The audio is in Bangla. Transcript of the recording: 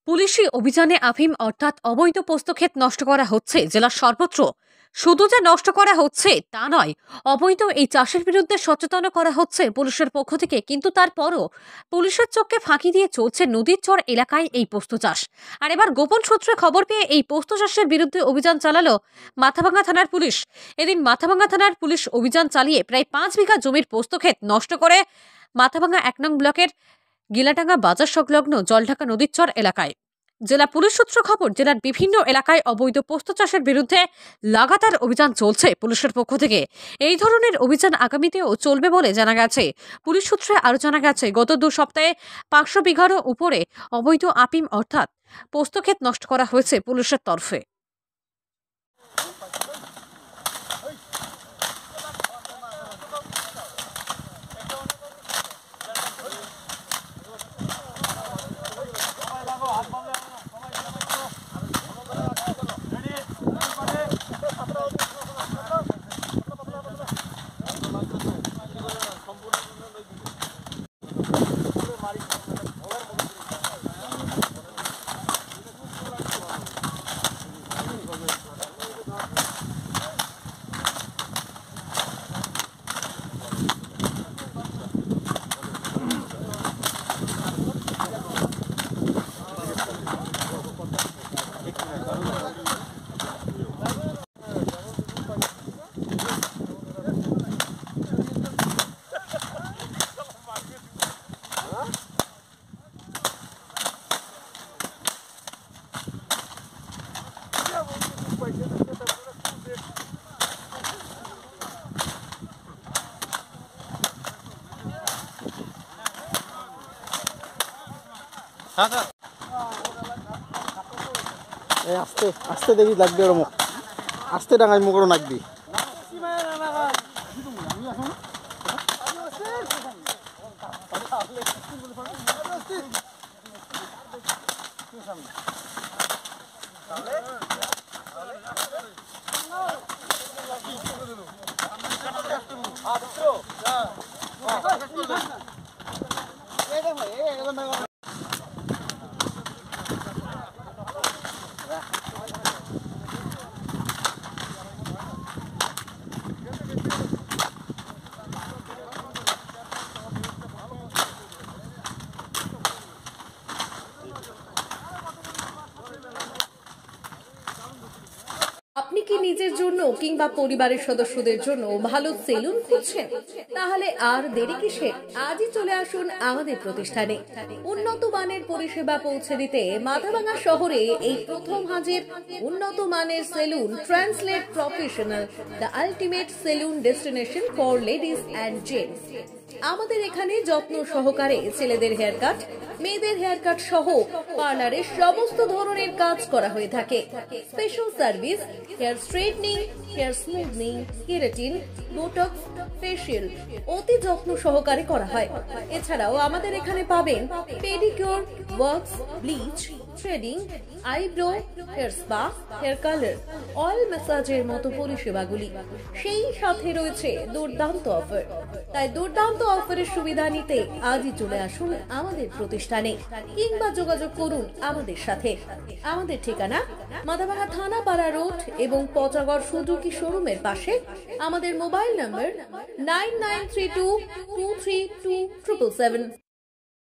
পুলিশি অভিযানে আফিম অর্থাৎ অবৈধ পোস্তক্ষেত নষ্ট করা হচ্ছে জেলার সর্বত্র। শুধু যে নষ্ট করা হচ্ছে তা নয়, অবৈধ এই চাষের বিরুদ্ধে সচেতন করা হচ্ছে পুলিশের পক্ষ থেকে। কিন্তু তারপরও পুলিশের চোখকে ফাঁকি দিয়ে চলছে নদীর চর এলাকায় এই পোস্ত চাষ। আর এবার গোপন সূত্রে খবর পেয়ে এই পোস্ত চাষের বিরুদ্ধে অভিযান চালালো মাথাভাঙ্গা থানার পুলিশ। এদিন মাথাভাঙ্গা থানার পুলিশ অভিযান চালিয়ে প্রায় 5 বিঘা জমির পোস্তক্ষেত নষ্ট করে মাথাভাঙ্গা 1 নং ব্লকের গিলাটাঙ্গা বাজার সংলগ্ন জলঢাকা নদীর চর এলাকায়। জেলা পুলিশ সূত্র খবর, জেলার বিভিন্ন এলাকায় অবৈধ পোস্ত চাষের বিরুদ্ধে লাগাতার অভিযান চলছে পুলিশের পক্ষ থেকে। এই ধরনের অভিযান আগামীতেও চলবে বলে জানা গেছে। পুলিশ সূত্রে আরও জানা গেছে, গত 2 সপ্তাহে 500 বিঘারও উপরে অবৈধ আফিম অর্থাৎ পোস্তক্ষেত নষ্ট করা হয়েছে পুলিশের তরফে। আস্তে আস্তে দেখি লাগবে ওর মুখ আস্তে ডাঙাই মুখ নাকবি আপনি কি নিজের জন্য কিংবা পরিবারের সদস্যদের জন্য ভালো সেলুন খুঁজছেন? তাহলে আর দেরি কিসের? আজই চলে আসুন আমাদের প্রতিষ্ঠানে। উন্নত মানের পরিষেবা পৌঁছে দিতে মাথাভাঙ্গা শহরে এই প্রথম হাজির উন্নত মানের salon translate professional, the ultimate salon destination for ladies and gents. আমাদের এখানে যত্ন সহকারে ছেলেদের হেয়ার কাট, মেয়েদের হেয়ার কাট সহ পার্লারের সমস্ত ধরনের কাজ করা হয়ে থাকে। Special service, hair straightening, hair smoothing, keratin, botox, facial অতি যত্ন সহকারে করা হয়। এছাড়াও আমাদের এখানে পাবেন pedicure, wax, bleach, threading, eyebrow, hair spa, hair colour, oil ম্যাসাজের মতো পরিষেবাগুলি। সেই সাথে রয়েছে দুর্দান্ত অফার। তাই দুর্দান্ত অফারের সুবিধা নিতে আজই চলে আসুন আমাদের প্রতিষ্ঠানে কিংবা যোগাযোগ করুন আমাদের সাথে। আমাদের ঠিকানা মাথাভাঙ্গা থানাপাড়া রোড এবং পচাগড় সুজুকি শোরুমের পাশে। আমাদের মোবাইল নম্বর 9932232777।